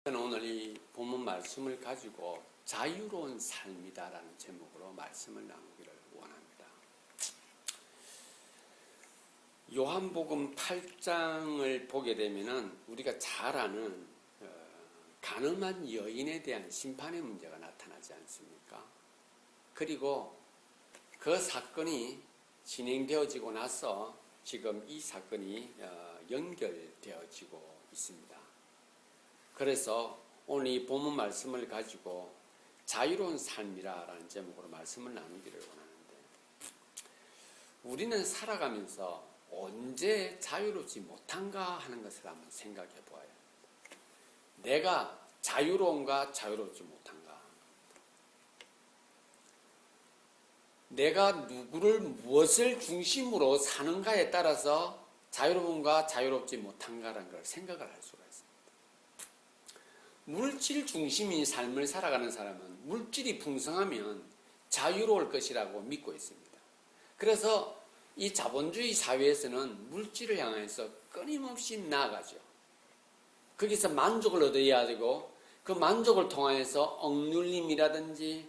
저는 오늘 이 본문 말씀을 가지고 자유로운 삶이다라는 제목으로 말씀을 나누기를 원합니다. 요한복음 8장을 보게 되면은 우리가 잘 아는 간음한 여인에 대한 심판의 문제가 나타나지 않습니까? 그리고 그 사건이 진행되어지고 나서 지금 이 사건이 연결되어지고 있습니다. 그래서 오늘 이 본문 말씀을 가지고 자유로운 삶이라는 제목으로 말씀을 나누기를 원하는데, 우리는 살아가면서 언제 자유롭지 못한가 하는 것을 한번 생각해 보아요. 내가 자유로운가 자유롭지 못한가, 내가 누구를 무엇을 중심으로 사는가에 따라서 자유로운가 자유롭지 못한가라는 걸 생각을 할 수가 있습니다. 물질 중심인 삶을 살아가는 사람은 물질이 풍성하면 자유로울 것이라고 믿고 있습니다. 그래서 이 자본주의 사회에서는 물질을 향해서 끊임없이 나아가죠. 거기서 만족을 얻어야 되고, 그 만족을 통해서 억눌림이라든지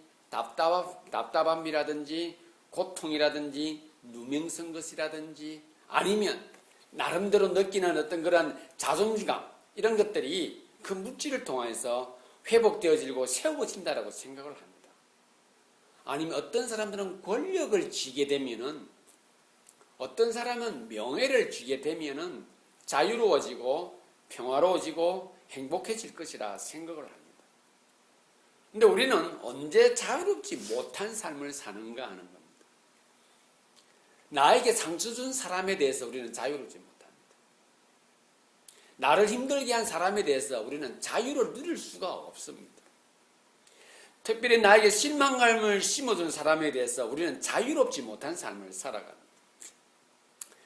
답답함이라든지 고통이라든지 누명성 것이라든지 아니면 나름대로 느끼는 어떤 그런 자존감, 이런 것들이 그 물질을 통해서 회복되어지고 세워진다라고 생각을 합니다. 아니면 어떤 사람들은 권력을 쥐게 되면은, 어떤 사람은 명예를 쥐게 되면은 자유로워지고 평화로워지고 행복해질 것이라 생각을 합니다. 근데 우리는 언제 자유롭지 못한 삶을 사는가 하는 겁니다. 나에게 상처 준 사람에 대해서 우리는 자유롭지 못합니다. 나를 힘들게 한 사람에 대해서 우리는 자유를 누릴 수가 없습니다. 특별히 나에게 실망감을 심어준 사람에 대해서 우리는 자유롭지 못한 삶을 살아갑니다.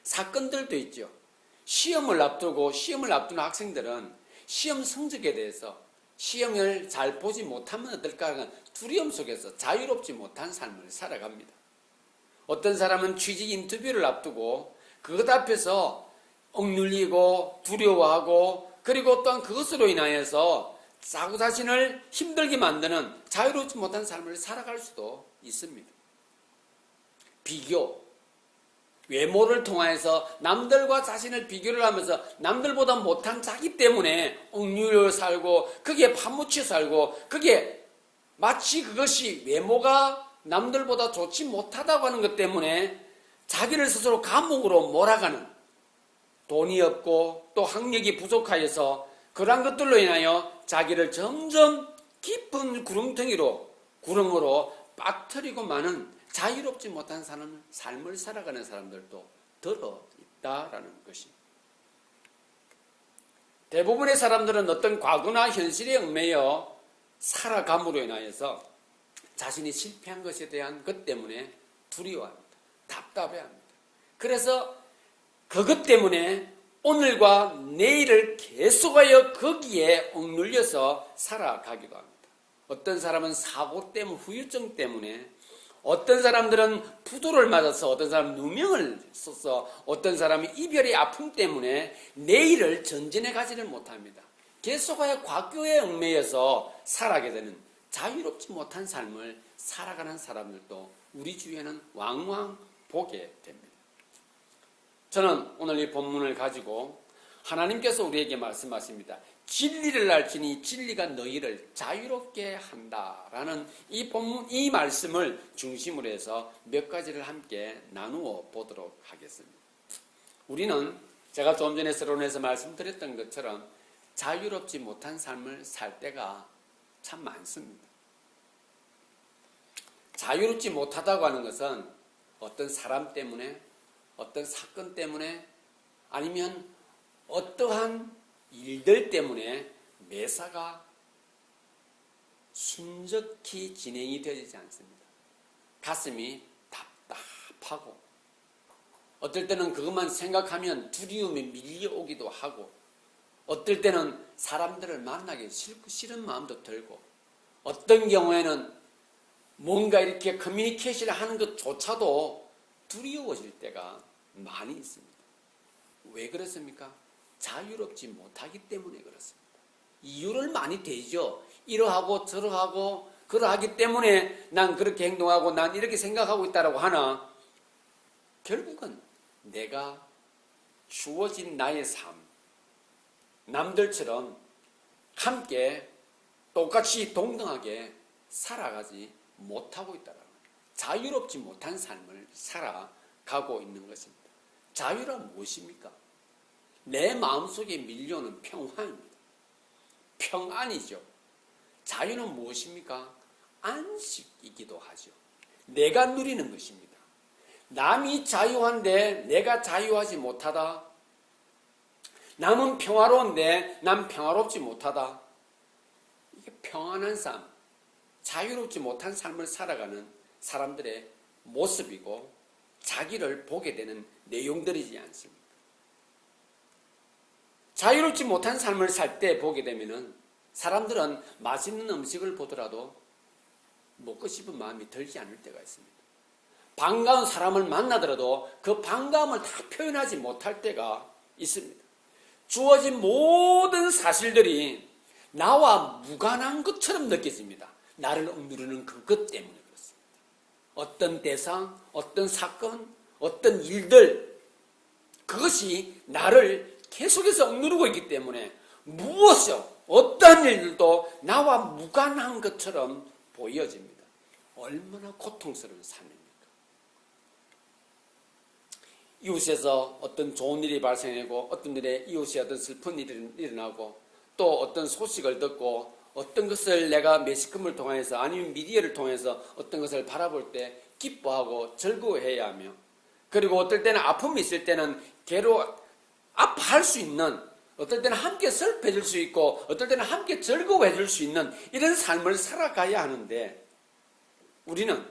사건들도 있죠. 시험을 앞두는 학생들은 시험 성적에 대해서 시험을 잘 보지 못하면 어떨까 하는 두려움 속에서 자유롭지 못한 삶을 살아갑니다. 어떤 사람은 취직 인터뷰를 앞두고 그것 앞에서 억눌리고 두려워하고, 그리고 또한 그것으로 인하여서 자꾸 자신을 힘들게 만드는 자유롭지 못한 삶을 살아갈 수도 있습니다. 비교, 외모를 통해서 남들과 자신을 비교를 하면서 남들보다 못한 자기 때문에 억눌려 살고, 거기에 파묻혀 살고, 그게 마치 그것이 외모가 남들보다 좋지 못하다고 하는 것 때문에 자기를 스스로 감옥으로 몰아가는, 돈이 없고 또 학력이 부족하여서 그러한 것들로 인하여 자기를 점점 깊은 구렁으로 빠뜨리고 마는 자유롭지 못한 삶을 살아가는 사람들도 들어 있다라는 것입니다. 대부분의 사람들은 어떤 과거나 현실에 얽매여 살아감으로 인하여서 자신이 실패한 것에 대한 것 때문에 두려워합니다. 답답해합니다. 그래서 그것 때문에 오늘과 내일을 계속하여 거기에 억눌려서 살아가기도 합니다. 어떤 사람은 사고 때문에, 후유증 때문에, 어떤 사람들은 부도를 맞아서, 어떤 사람은 누명을 써서, 어떤 사람은 이별의 아픔 때문에 내일을 전진해 가지를 못합니다. 계속하여 과거에 얽매여서 살아가게 되는 자유롭지 못한 삶을 살아가는 사람들도 우리 주위에는 왕왕 보게 됩니다. 저는 오늘 이 본문을 가지고 하나님께서 우리에게 말씀하십니다. 진리를 알지니 진리가 너희를 자유롭게 한다라는 이 본문, 이 말씀을 중심으로 해서 몇 가지를 함께 나누어 보도록 하겠습니다. 우리는 제가 좀 전에 서론에서 말씀드렸던 것처럼 자유롭지 못한 삶을 살 때가 참 많습니다. 자유롭지 못하다고 하는 것은 어떤 사람 때문에, 어떤 사건 때문에, 아니면 어떠한 일들 때문에 매사가 순적히 진행이 되지 않습니다. 가슴이 답답하고, 어떨 때는 그것만 생각하면 두려움이 밀려오기도 하고, 어떨 때는 사람들을 만나기 싫은 마음도 들고, 어떤 경우에는 뭔가 이렇게 커뮤니케이션을 하는 것조차도 두려워질 때가 많이 있습니다. 왜 그렇습니까? 자유롭지 못하기 때문에 그렇습니다. 이유를 많이 대죠. 이러하고 저러하고 그러하기 때문에 난 그렇게 행동하고 난 이렇게 생각하고 있다라고 하나, 결국은 내가 주어진 나의 삶, 남들처럼 함께 똑같이 동등하게 살아가지 못하고 있다라는 거예요. 자유롭지 못한 삶을 살아가고 있는 것입니다. 자유란 무엇입니까? 내 마음속에 밀려오는 평화입니다. 평안이죠. 자유는 무엇입니까? 안식이기도 하죠. 내가 누리는 것입니다. 남이 자유한데 내가 자유하지 못하다. 남은 평화로운데 난 평화롭지 못하다. 이게 평안한 삶, 자유롭지 못한 삶을 살아가는 사람들의 모습이고 자기를 보게 되는 내용들이지 않습니까? 자유롭지 못한 삶을 살 때 보게 되면은 사람들은 맛있는 음식을 보더라도 먹고 싶은 마음이 들지 않을 때가 있습니다. 반가운 사람을 만나더라도 그 반가움을 다 표현하지 못할 때가 있습니다. 주어진 모든 사실들이 나와 무관한 것처럼 느껴집니다. 나를 억누르는 그것 때문에 그렇습니다. 어떤 대상, 어떤 사건, 어떤 일들, 그것이 나를 계속해서 억누르고 있기 때문에 무엇이요, 어떠한 일들도 나와 무관한 것처럼 보여집니다. 얼마나 고통스러운 삶입니까? 이웃에서 어떤 좋은 일이 발생하고 어떤 일에 이웃에 어떤 슬픈 일이 일어나고 또 어떤 소식을 듣고 어떤 것을 내가 매스컴을 통해서 아니면 미디어를 통해서 어떤 것을 바라볼 때 기뻐하고 즐거워해야 하며, 그리고 어떨 때는 아픔이 있을 때는 아파할 수 있는, 어떨 때는 함께 슬퍼해 줄 수 있고 어떨 때는 함께 즐거워해 줄 수 있는 이런 삶을 살아가야 하는데, 우리는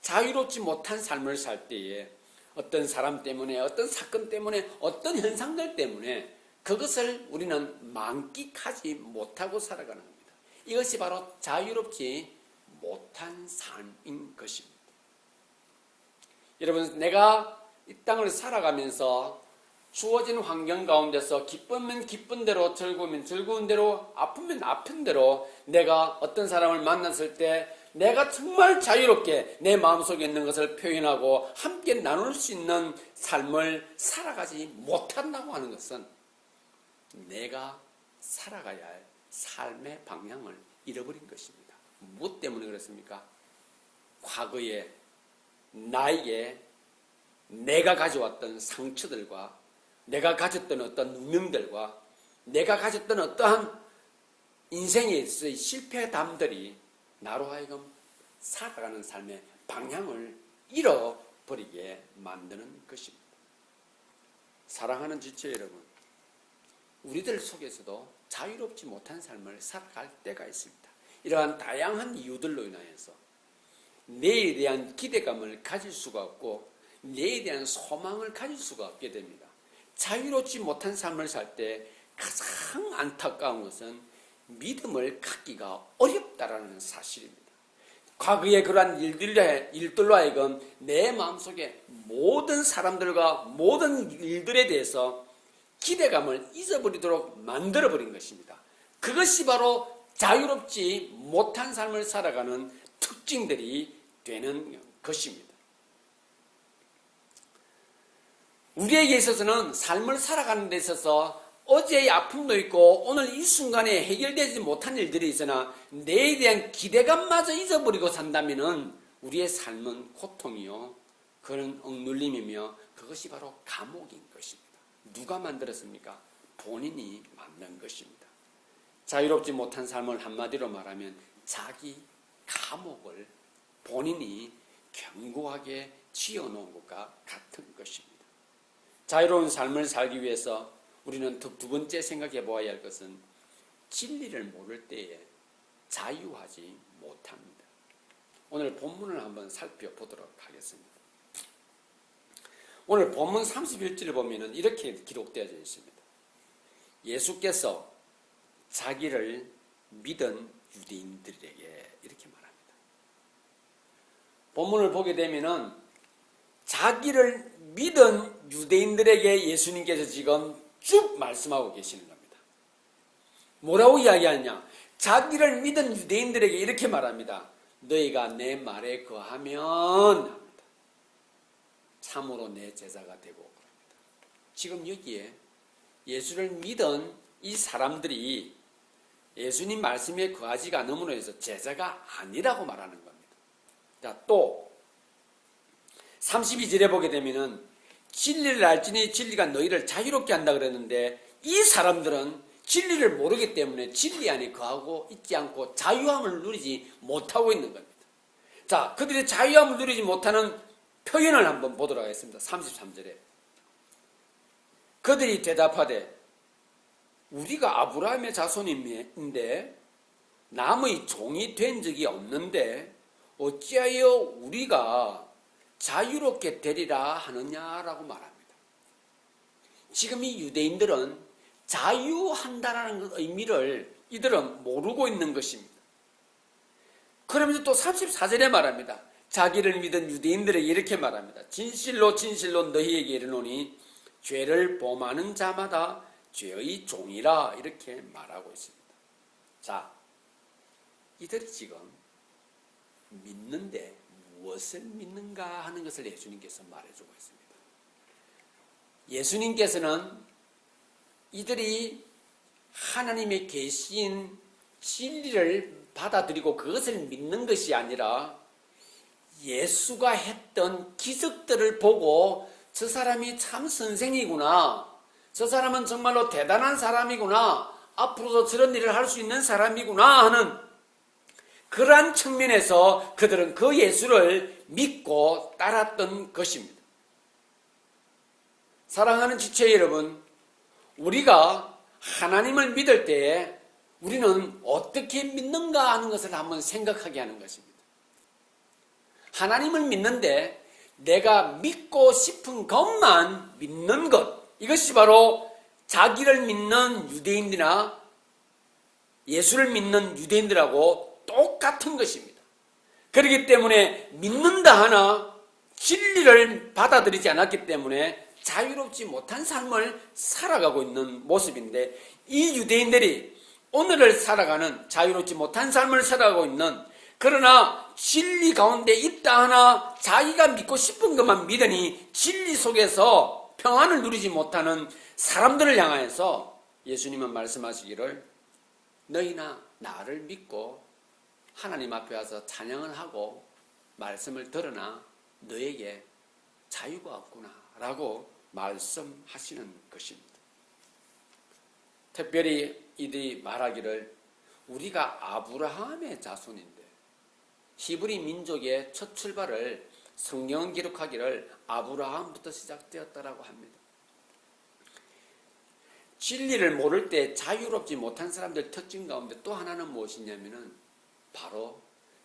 자유롭지 못한 삶을 살 때에 어떤 사람 때문에, 어떤 사건 때문에, 어떤 현상들 때문에 그것을 우리는 만끽하지 못하고 살아가는 겁니다. 이것이 바로 자유롭지 못한 삶인 것입니다. 여러분, 내가 이 땅을 살아가면서 주어진 환경 가운데서 기쁘면 기쁜 대로, 즐거우면 즐거운 대로, 아프면 아픈 대로 내가 어떤 사람을 만났을 때 내가 정말 자유롭게 내 마음속에 있는 것을 표현하고 함께 나눌 수 있는 삶을 살아가지 못한다고 하는 것은 내가 살아가야 할 삶의 방향을 잃어버린 것입니다. 무엇 때문에 그렇습니까? 과거에 나에게 내가 가져왔던 상처들과 내가 가졌던 어떤 누명들과 내가 가졌던 어떠한 인생에 있어의 실패의 담들이 나로 하여금 살아가는 삶의 방향을 잃어버리게 만드는 것입니다. 사랑하는 지체 여러분, 우리들 속에서도 자유롭지 못한 삶을 살아갈 때가 있습니다. 이러한 다양한 이유들로 인하여서 내일에 대한 기대감을 가질 수가 없고 내일에 대한 소망을 가질 수가 없게 됩니다. 자유롭지 못한 삶을 살 때 가장 안타까운 것은 믿음을 갖기가 어렵다라는 사실입니다. 과거의 그러한 일들로 하여금 내 마음속에 모든 사람들과 모든 일들에 대해서 기대감을 잊어버리도록 만들어버린 것입니다. 그것이 바로 자유롭지 못한 삶을 살아가는 특징들이 되는 것입니다. 우리에게 있어서는 삶을 살아가는 데 있어서 어제의 아픔도 있고 오늘 이 순간에 해결되지 못한 일들이 있으나 내에 대한 기대감마저 잊어버리고 산다면 우리의 삶은 고통이요, 그런 억눌림이며 그것이 바로 감옥인 것입니다. 누가 만들었습니까? 본인이 만든 것입니다. 자유롭지 못한 삶을 한마디로 말하면 자기 감옥을 본인이 견고하게 지어놓은 것과 같은 것입니다. 자유로운 삶을 살기 위해서 우리는 두 번째 생각해 보아야 할 것은 진리를 모를 때에 자유하지 못합니다. 오늘 본문을 한번 살펴보도록 하겠습니다. 오늘 본문 31절을 보면 이렇게 기록되어져 있습니다. 예수께서 자기를 믿은 유대인들에게 이렇게 말합니다. 본문을 보게 되면 자기를 믿은 유대인들에게 예수님께서 지금 쭉 말씀하고 계시는 겁니다. 뭐라고 이야기하냐? 자기를 믿은 유대인들에게 이렇게 말합니다. 너희가 내 말에 거하면 참으로 내 제자가 되고 그럽니다. 지금 여기에 예수를 믿은 이 사람들이 예수님 말씀에 거하지가 않음으로 해서 제자가 아니라고 말하는 겁니다. 자, 또 32절에 보게 되면은 진리를 알지니 진리가 너희를 자유롭게 한다 그랬는데 이 사람들은 진리를 모르기 때문에 진리 안에 거하고 있지 않고 자유함을 누리지 못하고 있는 겁니다. 자, 그들이 자유함을 누리지 못하는 표현을 한번 보도록 하겠습니다. 33절에 그들이 대답하되 우리가 아브라함의 자손인데 남의 종이 된 적이 없는데 어찌하여 우리가 자유롭게 되리라 하느냐라고 말합니다. 지금 이 유대인들은 자유한다라는 의미를 이들은 모르고 있는 것입니다. 그러면서 또 34절에 말합니다. 자기를 믿은 유대인들에게 이렇게 말합니다. 진실로 진실로 너희에게 이르노니 죄를 범하는 자마다 죄의 종이라 이렇게 말하고 있습니다. 자, 이들이 지금 믿는데 무엇을 믿는가 하는 것을 예수님께서 말해주고 있습니다. 예수님께서는 이들이 하나님의 계신 진리를 받아들이고 그것을 믿는 것이 아니라 예수가 했던 기적들을 보고 저 사람이 참 선생이구나, 저 사람은 정말로 대단한 사람이구나, 앞으로도 저런 일을 할 수 있는 사람이구나 하는 그러한 측면에서 그들은 그 예수를 믿고 따랐던 것입니다. 사랑하는 지체 여러분, 우리가 하나님을 믿을 때에 우리는 어떻게 믿는가 하는 것을 한번 생각하게 하는 것입니다. 하나님을 믿는데 내가 믿고 싶은 것만 믿는 것, 이것이 바로 자기를 믿는 유대인들이나 예수를 믿는 유대인들하고 똑같은 것입니다. 그렇기 때문에 믿는다 하나 진리를 받아들이지 않았기 때문에 자유롭지 못한 삶을 살아가고 있는 모습인데, 이 유대인들이 오늘을 살아가는 자유롭지 못한 삶을 살아가고 있는, 그러나 진리 가운데 있다 하나 자기가 믿고 싶은 것만 믿으니 진리 속에서 평안을 누리지 못하는 사람들을 향하여서 예수님은 말씀하시기를 너희나 나를 믿고 하나님 앞에 와서 찬양을 하고 말씀을 들으나 너에게 자유가 없구나 라고 말씀하시는 것입니다. 특별히 이들이 말하기를 우리가 아브라함의 자손인데, 히브리 민족의 첫 출발을 성경은 기록하기를 아브라함부터 시작되었다라고 합니다. 진리를 모를 때 자유롭지 못한 사람들 특징 가운데 또 하나는 무엇이냐면은 바로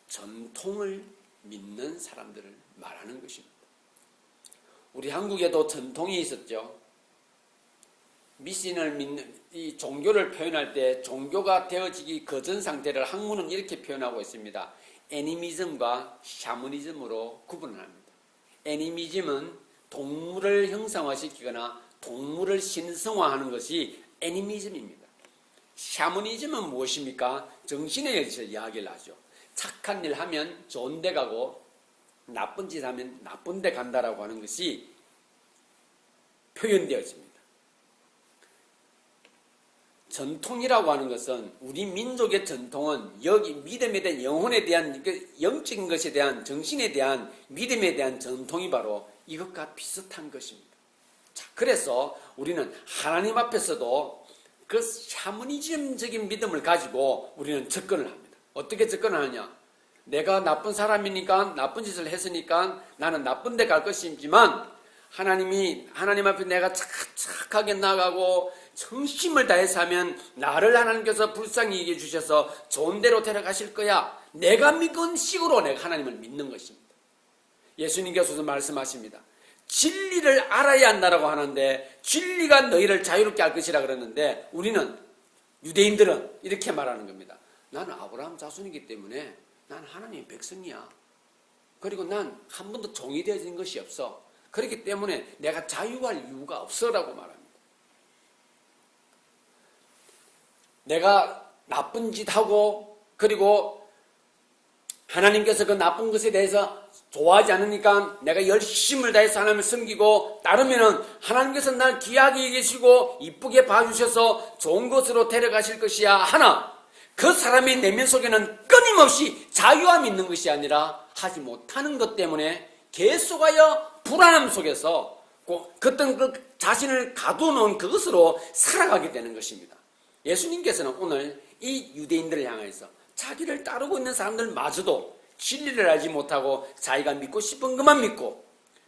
전통을 믿는 사람들을 말하는 것입니다. 우리 한국에도 전통이 있었죠. 미신을 믿는 이 종교를 표현할 때 종교가 되어지기 거전 상태를 학문은 이렇게 표현하고 있습니다. 애니미즘과 샤머니즘으로 구분합니다. 애니미즘은 동물을 형상화시키거나 동물을 신성화하는 것이 애니미즘입니다. 샤머니즘은 무엇입니까? 정신에 의해서 이야기를 하죠. 착한 일 하면 좋은 데 가고 나쁜 짓 하면 나쁜 데 간다라고 하는 것이 표현되어 있습니다. 전통이라고 하는 것은, 우리 민족의 전통은 여기 믿음에 대한, 영혼에 대한, 영적인 것에 대한, 정신에 대한, 믿음에 대한 전통이 바로 이것과 비슷한 것입니다. 자, 그래서 우리는 하나님 앞에서도 그 샤머니즘적인 믿음을 가지고 우리는 접근을 합니다. 어떻게 접근하느냐? 내가 나쁜 사람이니까, 나쁜 짓을 했으니까 나는 나쁜 데 갈 것이지만, 하나님 앞에 내가 착하게 나가고 정심을 다해서 하면 나를 하나님께서 불쌍히 여겨 주셔서 좋은 데로 데려가실 거야. 내가 믿은 식으로 내가 하나님을 믿는 것입니다. 예수님께서도 말씀하십니다. 진리를 알아야 한다라고 하는데 진리가 너희를 자유롭게 할 것이라 그랬는데, 우리는 유대인들은 이렇게 말하는 겁니다. 나는 아브라함 자손이기 때문에 난 하나님의 백성이야. 그리고 난 한 번도 종이 되어진 것이 없어. 그렇기 때문에 내가 자유할 이유가 없어라고 말합니다. 내가 나쁜 짓 하고 그리고 하나님께서 그 나쁜 것에 대해서 좋아하지 않으니까 내가 열심을 다해서 하나님을 섬기고 따르면은 하나님께서 날 귀하게 계시고 이쁘게 봐주셔서 좋은 곳으로 데려가실 것이야 하나 그 사람의 내면 속에는 끊임없이 자유함이 있는 것이 아니라 하지 못하는 것 때문에 계속하여 불안함 속에서 어떤 그 자신을 가두어놓은 그것으로 살아가게 되는 것입니다. 예수님께서는 오늘 이 유대인들을 향해서 자기를 따르고 있는 사람들마저도 진리를 알지 못하고 자기가 믿고 싶은 것만 믿고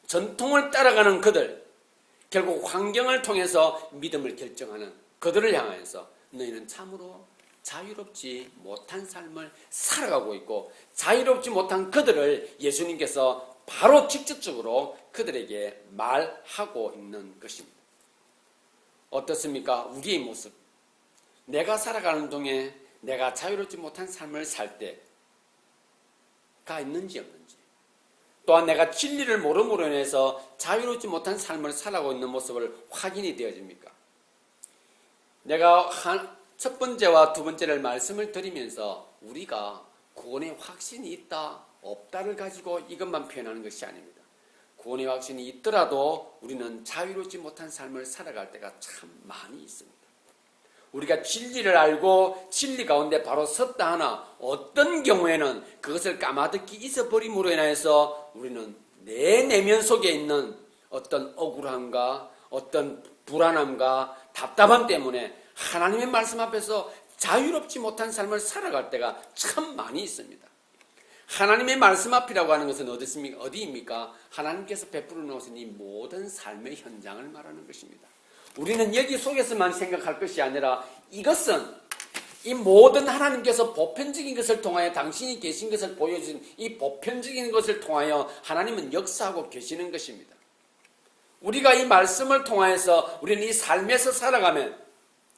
전통을 따라가는 그들, 결국 환경을 통해서 믿음을 결정하는 그들을 향해서 너희는 참으로 자유롭지 못한 삶을 살아가고 있고 자유롭지 못한 그들을 예수님께서 바로 직접적으로 그들에게 말하고 있는 것입니다. 어떻습니까? 우리의 모습. 내가 살아가는 동에 내가 자유롭지 못한 삶을 살 때가 있는지 없는지, 또한 내가 진리를 모름으로 인해서 자유롭지 못한 삶을 살아가고 있는 모습을 확인이 되어집니까? 내가 첫 번째와 두 번째를 말씀을 드리면서 우리가 구원의 확신이 있다 없다를 가지고 이것만 표현하는 것이 아닙니다. 구원의 확신이 있더라도 우리는 자유롭지 못한 삶을 살아갈 때가 참 많이 있습니다. 우리가 진리를 알고 진리 가운데 바로 섰다 하나 어떤 경우에는 그것을 까마득히 잊어버림으로 인해서 우리는 내 내면 속에 있는 어떤 억울함과 어떤 불안함과 답답함 때문에 하나님의 말씀 앞에서 자유롭지 못한 삶을 살아갈 때가 참 많이 있습니다. 하나님의 말씀 앞이라고 하는 것은 어디입니까? 하나님께서 베풀어 놓으신 이 모든 삶의 현장을 말하는 것입니다. 우리는 여기 속에서만 생각할 것이 아니라 이것은 이 모든 하나님께서 보편적인 것을 통하여 당신이 계신 것을 보여주신 이 보편적인 것을 통하여 하나님은 역사하고 계시는 것입니다. 우리가 이 말씀을 통하여서 우리는 이 삶에서 살아가면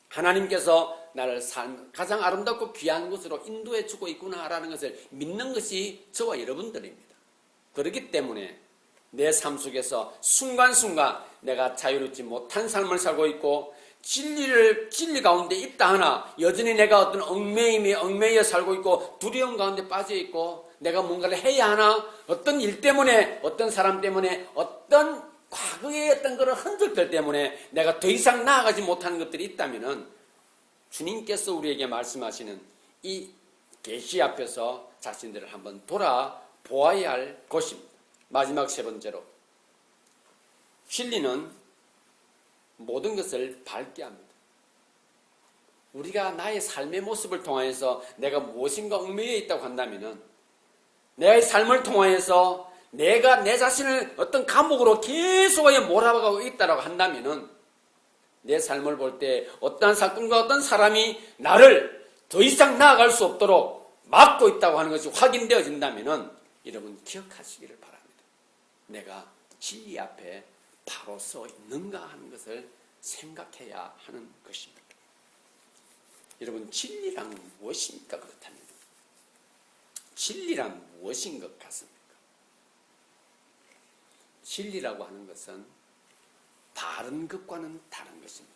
하나님께서 나를 가장 아름답고 귀한 곳으로 인도해 주고 있구나라는 것을 믿는 것이 저와 여러분들입니다. 그렇기 때문에 내 삶 속에서 순간순간 내가 자유롭지 못한 삶을 살고 있고 진리 가운데 있다 하나 여전히 내가 어떤 얽매여 살고 있고 두려움 가운데 빠져 있고 내가 뭔가를 해야 하나 어떤 일 때문에 어떤 사람 때문에 어떤 과거의 어떤 그런 흔적들 때문에 내가 더 이상 나아가지 못하는 것들이 있다면은 주님께서 우리에게 말씀하시는 이 계시 앞에서 자신들을 한번 돌아보아야 할 것입니다. 마지막 세 번째로 진리는 모든 것을 밝게 합니다. 우리가 나의 삶의 모습을 통하여서 내가 무엇인가 얽매여 있다고 한다면은 내 삶을 통하여서 내가 내 자신을 어떤 감옥으로 계속하여 몰아가고 있다고 한다면은 내 삶을 볼 때 어떤 사건과 어떤 사람이 나를 더 이상 나아갈 수 없도록 막고 있다고 하는 것이 확인되어진다면은 여러분 기억하시기를 바랍니다. 내가 진리 앞에 바로 서 있는가 하는 것을 생각해야 하는 것입니다. 여러분 진리란 무엇입니까? 그렇다면 진리란 무엇인 것 같습니까? 진리라고 하는 것은 바른 것과는 다른 것입니다.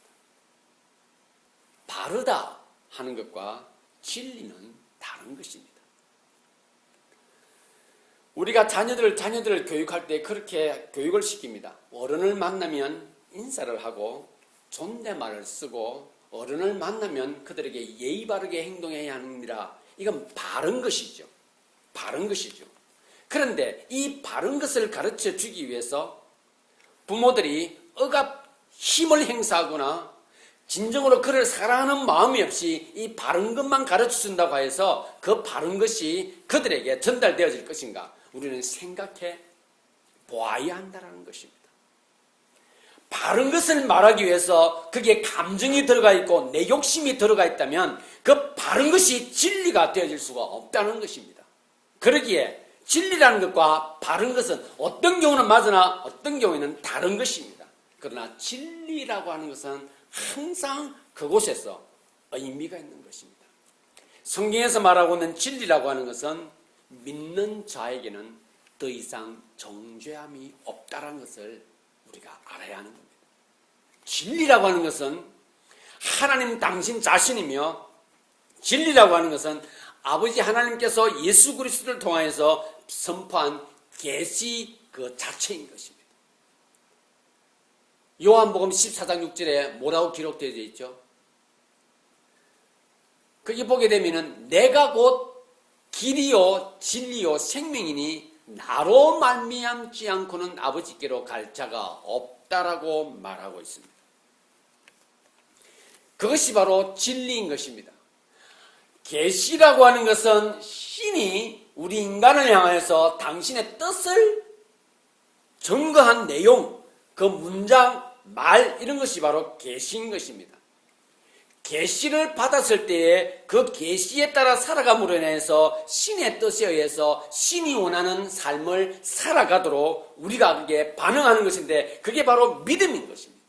바르다 하는 것과 진리는 다른 것입니다. 우리가 자녀들을 교육할 때 그렇게 교육을 시킵니다. 어른을 만나면 인사를 하고 존댓말을 쓰고 어른을 만나면 그들에게 예의 바르게 행동해야 합니다. 이건 바른 것이죠. 바른 것이죠. 그런데 이 바른 것을 가르쳐 주기 위해서 부모들이 억압 힘을 행사하거나 진정으로 그를 사랑하는 마음이 없이 이 바른 것만 가르쳐 준다고 해서 그 바른 것이 그들에게 전달되어질 것인가? 우리는 생각해 보아야 한다는 것입니다. 바른 것을 말하기 위해서 그게 감정이 들어가 있고 내 욕심이 들어가 있다면 그 바른 것이 진리가 되어질 수가 없다는 것입니다. 그러기에 진리라는 것과 바른 것은 어떤 경우는 맞으나 어떤 경우에는 다른 것입니다. 그러나 진리라고 하는 것은 항상 그곳에서 의미가 있는 것입니다. 성경에서 말하고 있는 진리라고 하는 것은 믿는 자에게는 더 이상 정죄함이 없다는 것을 우리가 알아야 하는 겁니다. 진리라고 하는 것은 하나님 당신 자신이며 진리라고 하는 것은 아버지 하나님께서 예수 그리스도를 통하여서 선포한 계시 그 자체인 것입니다. 요한복음 14장 6절에 뭐라고 기록되어 있죠? 거기 보게 되면은 내가 곧 길이요 진리요 생명이니 나로 말미암지 않고는 아버지께로 갈 자가 없다라고 말하고 있습니다. 그것이 바로 진리인 것입니다. 계시라고 하는 것은 신이 우리 인간을 향해서 당신의 뜻을 증거한 내용, 그 문장, 말 이런 것이 바로 계시인 것입니다. 계시를 받았을 때에 그 계시에 따라 살아감으로 인해서 신의 뜻에 의해서 신이 원하는 삶을 살아가도록 우리가 그게 반응하는 것인데 그게 바로 믿음인 것입니다.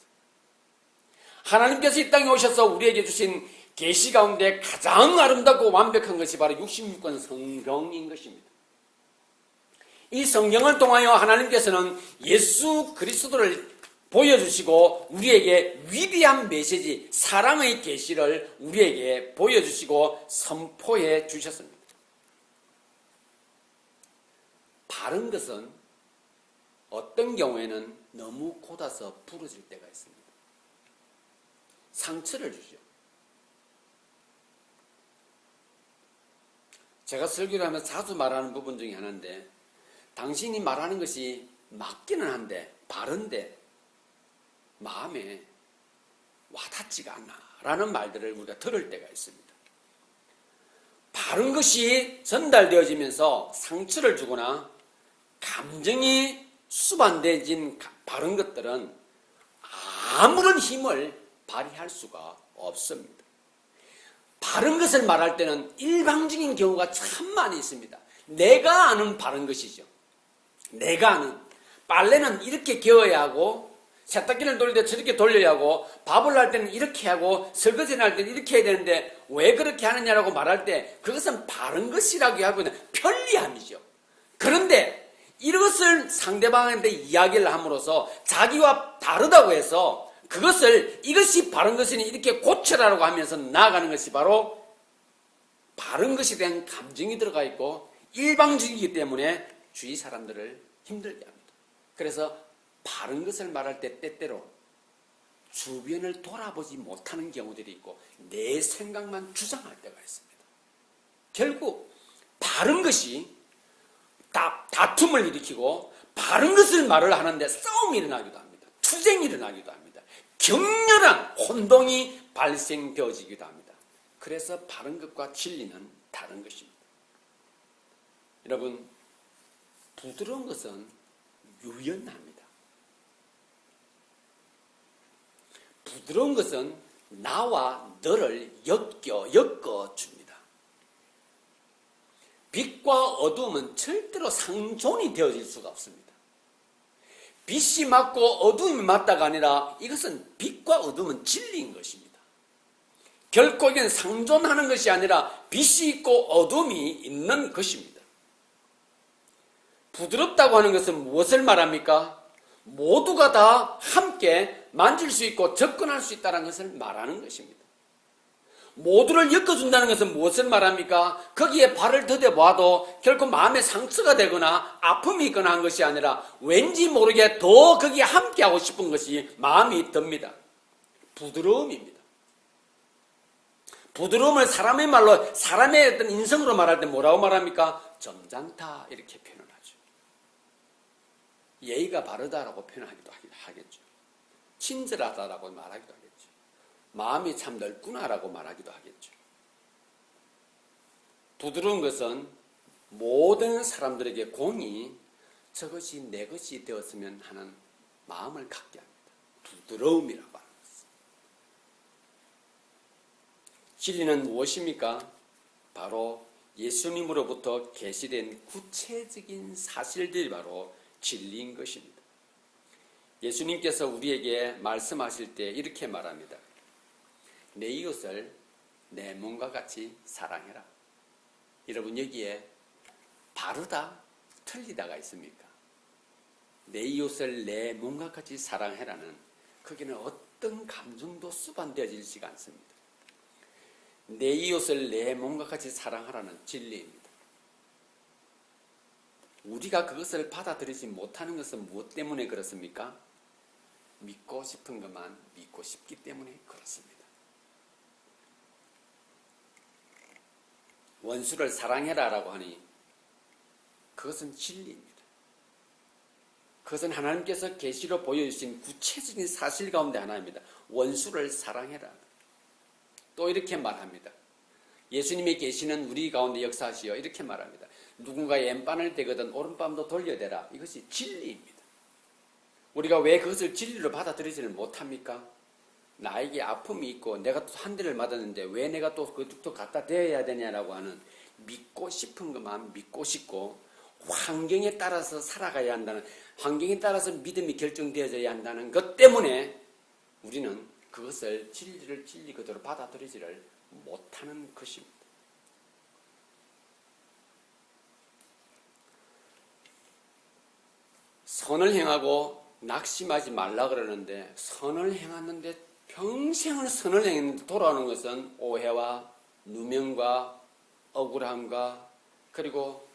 하나님께서 이 땅에 오셔서 우리에게 주신 계시 가운데 가장 아름답고 완벽한 것이 바로 66권 성경인 것입니다. 이 성경을 통하여 하나님께서는 예수 그리스도를 보여주시고 우리에게 위대한 메시지, 사랑의 계시를 우리에게 보여주시고 선포해 주셨습니다. 바른 것은 어떤 경우에는 너무 곧아서 부러질 때가 있습니다. 상처를 주죠. 제가 설교를 하면서 자주 말하는 부분 중에 하나인데 당신이 말하는 것이 맞기는 한데 바른데 마음에 와닿지가 않아 라는 말들을 우리가 들을 때가 있습니다. 바른 것이 전달되어지면서 상처를 주거나 감정이 수반되어진 바른 것들은 아무런 힘을 발휘할 수가 없습니다. 바른 것을 말할 때는 일방적인 경우가 참 많이 있습니다. 내가 아는 바른 것이죠. 내가 아는 빨래는 이렇게 개어야 하고 세탁기를 돌릴 때 저렇게 돌려야 하고 밥을 할 때는 이렇게 하고 설거지를 할 때는 이렇게 해야 되는데 왜 그렇게 하느냐라고 말할 때 그것은 바른 것이라고 하고 있는 편리함이죠. 그런데 이것을 상대방한테 이야기를 함으로써 자기와 다르다고 해서 그것을 이것이 바른 것이니 이렇게 고쳐라라고 하면서 나아가는 것이 바로 바른 것에 대한 감정이 들어가 있고 일방적이기 때문에 주위 사람들을 힘들게 합니다. 그래서 바른 것을 말할 때 때때로 주변을 돌아보지 못하는 경우들이 있고 내 생각만 주장할 때가 있습니다. 결국 바른 것이 다툼을 일으키고 바른 것을 말을 하는데 싸움이 일어나기도 합니다. 투쟁이 일어나기도 합니다. 격렬한 혼동이 발생되어지기도 합니다. 그래서 바른 것과 진리는 다른 것입니다. 여러분, 부드러운 것은 유연합니다. 부드러운 것은 나와 너를 엮어줍니다. 빛과 어두움은 절대로 상존이 되어질 수가 없습니다. 빛이 맞고 어두움이 맞다가 아니라 이것은 빛과 어두움은 진리인 것입니다. 결코 이건 상존하는 것이 아니라 빛이 있고 어두움이 있는 것입니다. 부드럽다고 하는 것은 무엇을 말합니까? 모두가 다 함께 만질 수 있고 접근할 수 있다는 것을 말하는 것입니다. 모두를 엮어준다는 것은 무엇을 말합니까? 거기에 발을 더뎌봐도 결코 마음에 상처가 되거나 아픔이 있거나 한 것이 아니라 왠지 모르게 더 거기에 함께하고 싶은 것이 마음이 듭니다. 부드러움입니다. 부드러움을 사람의 말로 사람의 어떤 인성으로 말할 때 뭐라고 말합니까? 점잖다 이렇게 표현을 하죠. 예의가 바르다라고 표현하기도 하겠죠. 친절하다라고 말하기도 하겠죠. 마음이 참 넓구나라고 말하기도 하겠죠. 부드러운 것은 모든 사람들에게 공이 저것이 내 것이 되었으면 하는 마음을 갖게 합니다. 부드러움이라고 하는 것은. 진리는 무엇입니까? 바로 예수님으로부터 계시된 구체적인 사실들이 바로 진리인 것입니다. 예수님께서 우리에게 말씀하실 때 이렇게 말합니다. 내 이웃을 내 몸과 같이 사랑해라. 여러분 여기에 바르다, 틀리다가 있습니까? 내 이웃을 내 몸과 같이 사랑해라는 거기는 어떤 감정도 수반되어지지가 않습니다. 내 이웃을 내 몸과 같이 사랑하라는 진리입니다. 우리가 그것을 받아들이지 못하는 것은 무엇 때문에 그렇습니까? 믿고 싶은 것만 믿고 싶기 때문에 그렇습니다. 원수를 사랑해라라고 하니 그것은 진리입니다. 그것은 하나님께서 계시로 보여주신 구체적인 사실 가운데 하나입니다. 원수를 사랑해라. 또 이렇게 말합니다. 예수님의 계시는 우리 가운데 역사하시어 이렇게 말합니다. 누군가 왼밤을 대거든 오른밤도 돌려대라. 이것이 진리입니다. 우리가 왜 그것을 진리로 받아들이지를 못합니까? 나에게 아픔이 있고 내가 또 한 대를 맞았는데 왜 내가 또 그것도 갖다 대야 되냐라고 하는 믿고 싶은 것만 믿고 싶고 환경에 따라서 살아가야 한다는, 환경에 따라서 믿음이 결정되어져야 한다는 것 때문에 우리는 그것을 진리를 진리 그대로 받아들이지를 못하는 것입니다. 선을 행하고 낙심하지 말라 그러는데 선을 행했는데 평생을 선을 행했는데 돌아오는 것은 오해와 누명과 억울함과 그리고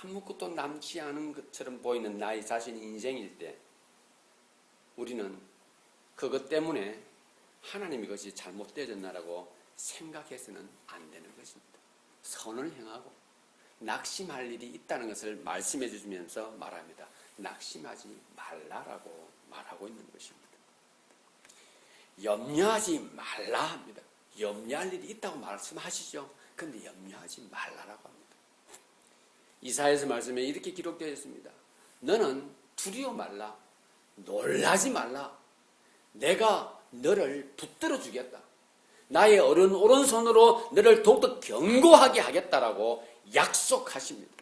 아무것도 남지 않은 것처럼 보이는 나의 자신의 인생일 때 우리는 그것 때문에 하나님이 그것이 잘못되어졌나라고 생각해서는 안 되는 것입니다. 선을 행하고 낙심할 일이 있다는 것을 말씀해 주시면서 말합니다. 낙심하지 말라라고 말하고 있는 것입니다. 염려하지 말라 합니다. 염려할 일이 있다고 말씀하시죠. 그런데 염려하지 말라라고 합니다. 이사야서 말씀에 이렇게 기록되어 있습니다. 너는 두려워 말라. 놀라지 말라. 내가 너를 붙들어 주겠다. 나의 오른손으로 너를 더욱더 견고하게 하겠다라고 약속하십니다.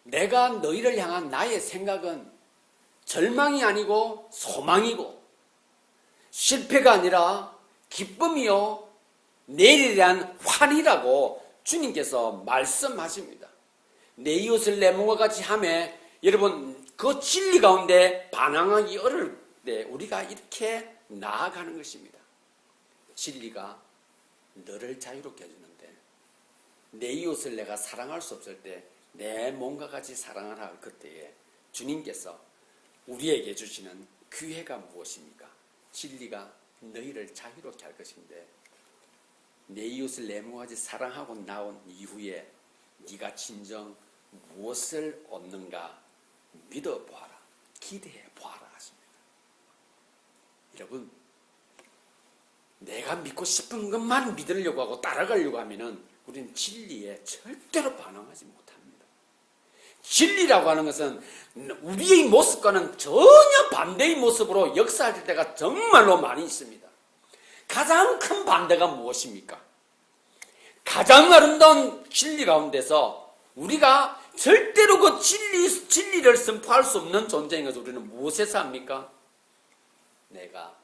내가 너희를 향한 나의 생각은 절망이 아니고 소망이고 실패가 아니라 기쁨이요 내일에 대한 환희라고 주님께서 말씀하십니다. 내 이웃을 내 몸과 같이 하며 여러분 그 진리 가운데 반항하기 어려울 때 우리가 이렇게 나아가는 것입니다. 진리가 너를 자유롭게 해주는데 내 이웃을 내가 사랑할 수 없을 때 내 몸과 같이 사랑하라 그때에 주님께서 우리에게 주시는 기회가 무엇입니까? 진리가 너희를 자유롭게 할 것인데 내 이웃을 내 몸과 같이 사랑하고 나온 이후에 네가 진정 무엇을 얻는가 믿어보아라. 기대해보아라 하십니다. 여러분 내가 믿고 싶은 것만 믿으려고 하고 따라가려고 하면은 우리는 진리에 절대로 반응하지 못합니다. 진리라고 하는 것은 우리의 모습과는 전혀 반대의 모습으로 역사할 때가 정말로 많이 있습니다. 가장 큰 반대가 무엇입니까? 가장 아름다운 진리 가운데서 우리가 절대로 그 진리를 선포할 수 없는 존재인 것을 우리는 무엇에서 합니까? 내가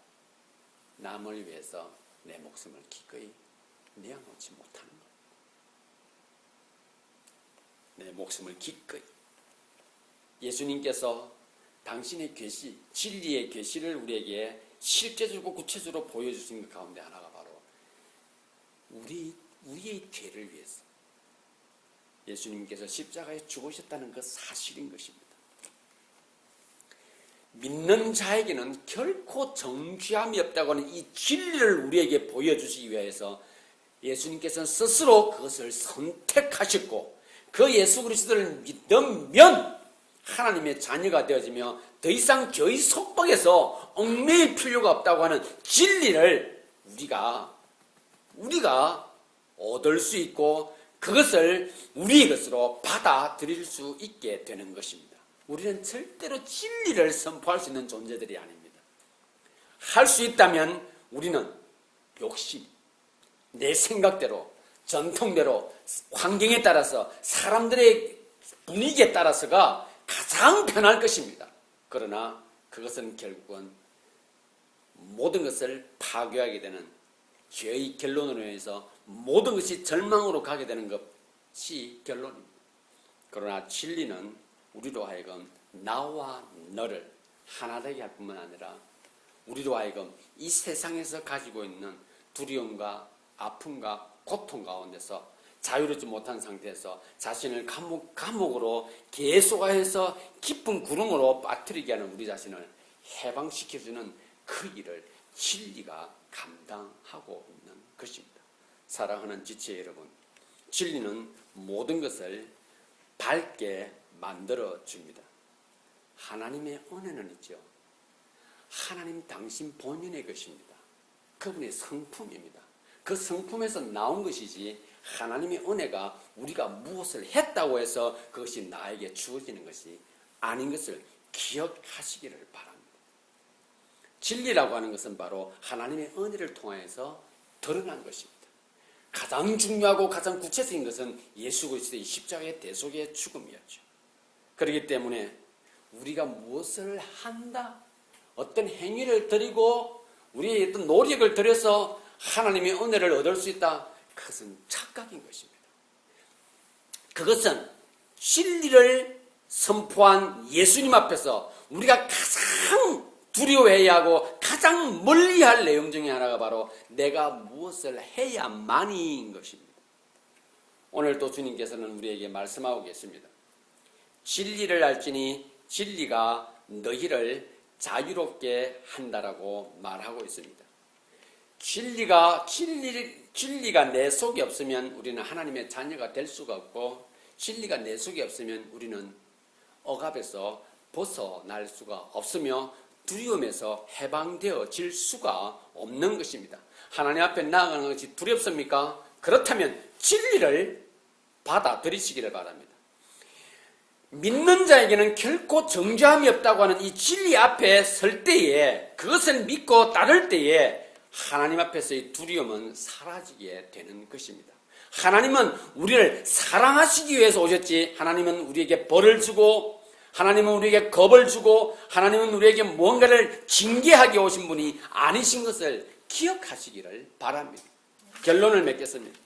남을 위해서 내 목숨을 기꺼이 내어놓지 못하는 것. 내 목숨을 기꺼이. 예수님께서 당신의 계시, 진리의 계시를 우리에게 실제적으로 구체적으로 보여주신 것 가운데 하나가 바로 우리의 죄를 위해서 예수님께서 십자가에 죽으셨다는 그 사실인 것입니다. 믿는 자에게는 결코 정죄함이 없다고 하는 이 진리를 우리에게 보여주시기 위해서 예수님께서는 스스로 그것을 선택하셨고 그 예수 그리스도를 믿으면 하나님의 자녀가 되어지며 더 이상 죄의 속박에서 얽매일 필요가 없다고 하는 진리를 우리가 얻을 수 있고 그것을 우리의 것으로 받아들일 수 있게 되는 것입니다. 우리는 절대로 진리를 선포할 수 있는 존재들이 아닙니다. 할 수 있다면 우리는 욕심, 내 생각대로, 전통대로, 환경에 따라서, 사람들의 분위기에 따라서가 가장 편할 것입니다. 그러나 그것은 결국은 모든 것을 파괴하게 되는 죄의 결론으로 인해서 모든 것이 절망으로 가게 되는 것이 결론입니다. 그러나 진리는 우리로 하여금 나와 너를 하나 되게 할 뿐만 아니라 우리로 하여금 이 세상에서 가지고 있는 두려움과 아픔과 고통 가운데서 자유롭지 못한 상태에서 자신을 감옥으로 계속해서 깊은 구름으로 빠뜨리게 하는 우리 자신을 해방시켜주는 그 일을 진리가 감당하고 있는 것입니다. 사랑하는 지체 여러분, 진리는 모든 것을 밝게 만들어 줍니다. 하나님의 은혜는 있죠. 하나님 당신 본인의 것입니다. 그분의 성품입니다. 그 성품에서 나온 것이지 하나님의 은혜가 우리가 무엇을 했다고 해서 그것이 나에게 주어지는 것이 아닌 것을 기억하시기를 바랍니다. 진리라고 하는 것은 바로 하나님의 은혜를 통해서 드러난 것입니다. 가장 중요하고 가장 구체적인 것은 예수 그리스도의 십자가의 대속의 죽음이었죠. 그렇기 때문에 우리가 무엇을 한다, 어떤 행위를 드리고 우리의 어떤 노력을 들여서 하나님의 은혜를 얻을 수 있다, 그것은 착각인 것입니다. 그것은 진리를 선포한 예수님 앞에서 우리가 가장 두려워해야 하고 가장 멀리할 내용 중에 하나가 바로 내가 무엇을 해야만인 것입니다. 오늘 또 주님께서는 우리에게 말씀하고 계십니다. 진리를 알지니 진리가 너희를 자유롭게 한다라고 말하고 있습니다. 진리가 내 속에 없으면 우리는 하나님의 자녀가 될 수가 없고, 진리가 내 속에 없으면 우리는 억압에서 벗어날 수가 없으며 두려움에서 해방되어질 수가 없는 것입니다. 하나님 앞에 나아가는 것이 두렵습니까? 그렇다면 진리를 받아들이시기를 바랍니다. 믿는 자에게는 결코 정죄함이 없다고 하는 이 진리 앞에 설 때에, 그것을 믿고 따를 때에 하나님 앞에서의 두려움은 사라지게 되는 것입니다. 하나님은 우리를 사랑하시기 위해서 오셨지, 하나님은 우리에게 벌을 주고, 하나님은 우리에게 겁을 주고, 하나님은 우리에게 뭔가를 징계하게 오신 분이 아니신 것을 기억하시기를 바랍니다. 결론을 맺겠습니다.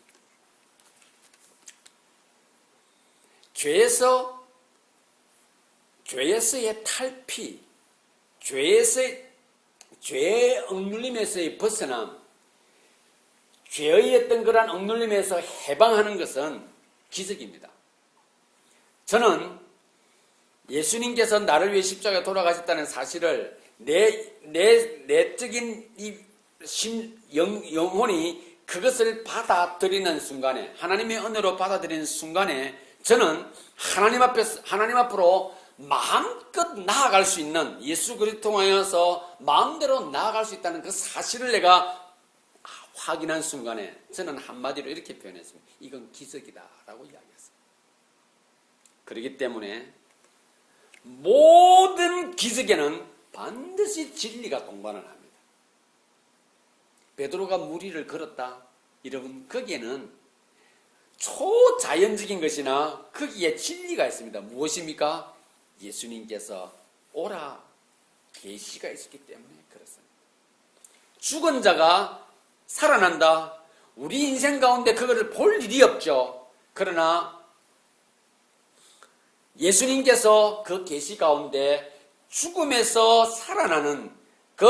죄에서의 탈피, 죄의 억눌림에서의 벗어남, 죄의 어떤 그러한 억눌림에서 해방하는 것은 기적입니다. 저는 예수님께서 나를 위해 십자가에 돌아가셨다는 사실을 내적인 이 영혼이 그것을 받아들이는 순간에, 하나님의 은혜로 받아들이는 순간에 저는 하나님 앞으로 마음껏 나아갈 수 있는, 예수 그리스도 통하여서 마음대로 나아갈 수 있다는 그 사실을 내가 확인한 순간에 저는 한마디로 이렇게 표현했습니다. 이건 기적이다라고 이야기했습니다. 그렇기 때문에 모든 기적에는 반드시 진리가 동반을 합니다. 베드로가 물 위를 걸었다, 여러분, 거기에는 초자연적인 것이나 거기에 진리가 있습니다. 무엇입니까? 예수님께서 오라 계시가 있었기 때문에 그렇습니다. 죽은 자가 살아난다, 우리 인생 가운데 그것을 볼 일이 없죠. 그러나 예수님께서 그 계시 가운데 죽음에서 살아나는 그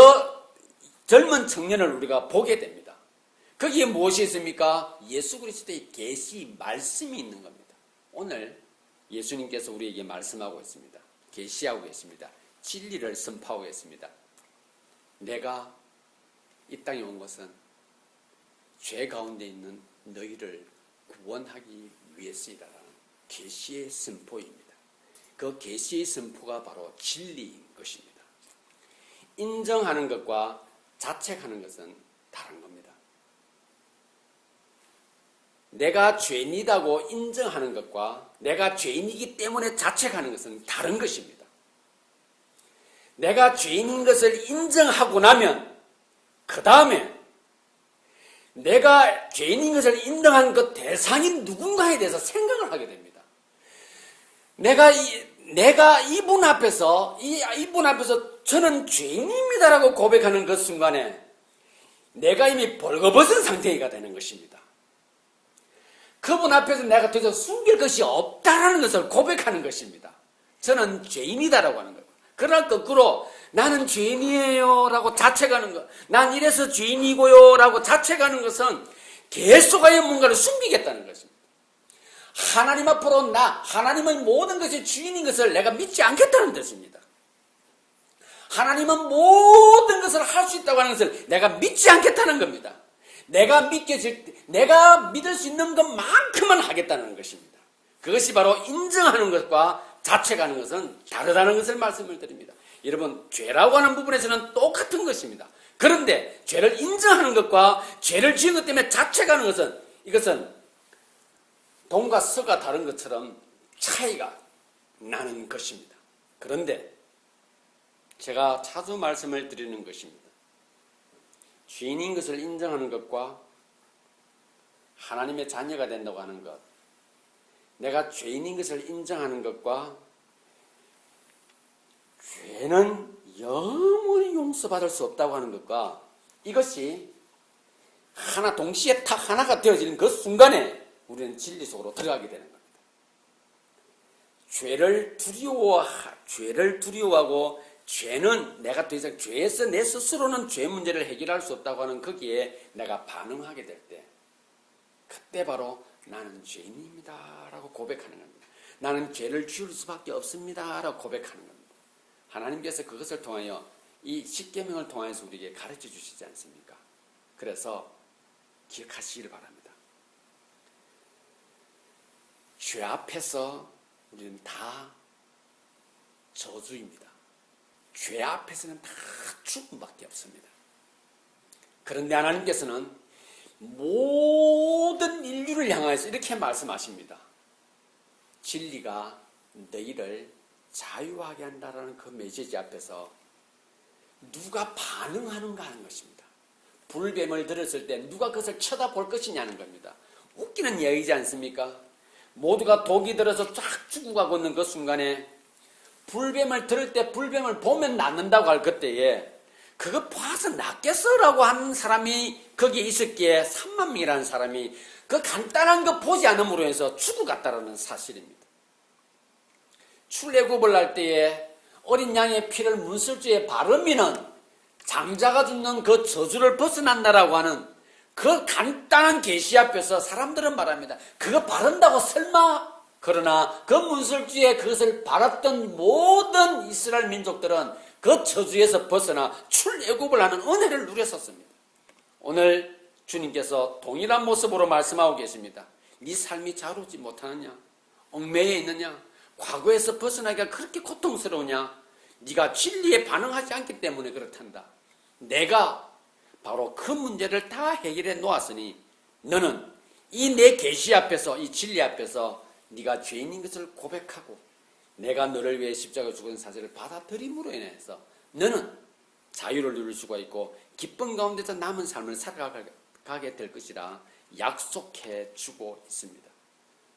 젊은 청년을 우리가 보게 됩니다. 거기에 무엇이 있습니까? 예수 그리스도의 계시 말씀이 있는 겁니다. 오늘 예수님께서 우리에게 말씀하고 있습니다. 계시하고 계십니다. 진리를 선포하고 계십니다. 내가 이 땅에 온 것은 죄 가운데 있는 너희를 구원하기 위해서이라는 계시의 선포입니다. 그 계시의 선포가 바로 진리인 것입니다. 인정하는 것과 자책하는 것은 다른 겁니다. 내가 죄인이라고 인정하는 것과 내가 죄인이기 때문에 자책하는 것은 다른 것입니다. 내가 죄인인 것을 인정하고 나면 그 다음에 내가 죄인인 것을 인정한 그 대상인 누군가에 대해서 생각을 하게 됩니다. 내가 이분 앞에서 저는 죄인입니다라고 고백하는 그 순간에 내가 이미 벌거벗은 상태가 되는 것입니다. 그분 앞에서 내가 더 이상 숨길 것이 없다라는 것을 고백하는 것입니다. 저는 죄인이다라고 하는 거예요. 그러나 거꾸로 나는 죄인이에요 라고 자책하는 것, 난 이래서 죄인이고요 라고 자책하는 것은 계속하여 뭔가를 숨기겠다는 것입니다. 하나님 앞으로 하나님의 모든 것의 주인인 것을 내가 믿지 않겠다는 뜻입니다. 하나님은 모든 것을 할 수 있다고 하는 것을 내가 믿지 않겠다는 겁니다. 내가 믿을 수 있는 것만큼은 하겠다는 것입니다. 그것이 바로 인정하는 것과 자책하는 것은 다르다는 것을 말씀을 드립니다. 여러분, 죄라고 하는 부분에서는 똑같은 것입니다. 그런데 죄를 인정하는 것과 죄를 지은 것 때문에 자책하는 것은, 이것은 동과 서가 다른 것처럼 차이가 나는 것입니다. 그런데 제가 자주 말씀을 드리는 것입니다. 죄인인 것을 인정하는 것과 하나님의 자녀가 된다고 하는 것, 내가 죄인인 것을 인정하는 것과 죄는 영원히 용서받을 수 없다고 하는 것과, 이것이 하나 동시에 딱 하나가 되어지는 그 순간에 우리는 진리 속으로 들어가게 되는 겁니다. 죄를 두려워하고 죄는 내가 더 이상 죄에서 내 스스로는 죄 문제를 해결할 수 없다고 하는 거기에 내가 반응하게 될 때, 그때 바로 나는 죄인입니다 라고 고백하는 겁니다. 나는 죄를 지을 수밖에 없습니다 라고 고백하는 겁니다. 하나님께서 그것을 통하여 이 십계명을 통해서 우리에게 가르쳐 주시지 않습니까? 그래서 기억하시기를 바랍니다. 죄 앞에서 우리는 다 저주입니다. 죄 앞에서는 다 죽음밖에 없습니다. 그런데 하나님께서는 모든 인류를 향하여서 이렇게 말씀하십니다. 진리가 너희를 자유하게 한다라는 그 메시지 앞에서 누가 반응하는가 하는 것입니다. 불뱀을 들었을 때 누가 그것을 쳐다볼 것이냐는 겁니다. 웃기는 이야기지 않습니까? 모두가 독이 들어서 쫙 죽어가고 있는 그 순간에 불뱀을 들을 때 불뱀을 보면 낫는다고 할 그때에 그거 봐서 낫겠어라고 하는 사람이 거기에 있었기에 3만 명이라는 사람이 그 간단한 거 보지 않음으로 해서 죽어갔다라는 사실입니다. 출애굽을 할 때에 어린 양의 피를 문설주에 바르면은 장자가 죽는 그 저주를 벗어난다라고 하는 그 간단한 계시 앞에서 사람들은 말합니다. 그거 바른다고 설마? 그러나 그 문설주에 그것을 바랐던 모든 이스라엘 민족들은 그 저주에서 벗어나 출애굽을 하는 은혜를 누렸었습니다. 오늘 주님께서 동일한 모습으로 말씀하고 계십니다. 네 삶이 자유롭지 못하느냐? 얽매여 있느냐? 과거에서 벗어나기가 그렇게 고통스러우냐? 네가 진리에 반응하지 않기 때문에 그렇단다. 내가 바로 그 문제를 다 해결해 놓았으니 너는 이 내 계시 앞에서, 이 진리 앞에서 네가 죄인인 것을 고백하고 내가 너를 위해 십자가에 죽은 사실을 받아들임으로 인해서 너는 자유를 누릴 수가 있고 기쁨 가운데서 남은 삶을 살아가게 될 것이라 약속해 주고 있습니다.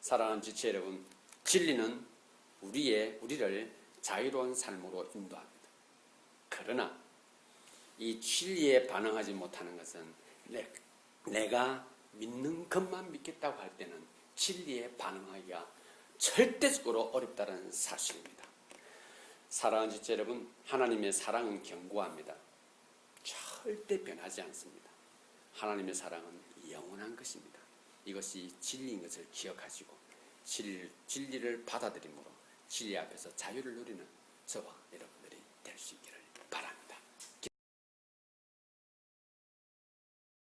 사랑하는 지체 여러분, 진리는 우리를 자유로운 삶으로 인도합니다. 그러나 이 진리에 반응하지 못하는 것은 내가 믿는 것만 믿겠다고 할 때는 진리에 반응하기가 절대적으로 어렵다는 사실입니다. 사랑하는 지체 여러분, 하나님의 사랑은 견고합니다. 절대 변하지 않습니다. 하나님의 사랑은 영원한 것입니다. 이것이 진리인 것을 기억하시고 진리를 받아들임으로 진리 앞에서 자유를 누리는 저와 여러분들이 될 수 있기를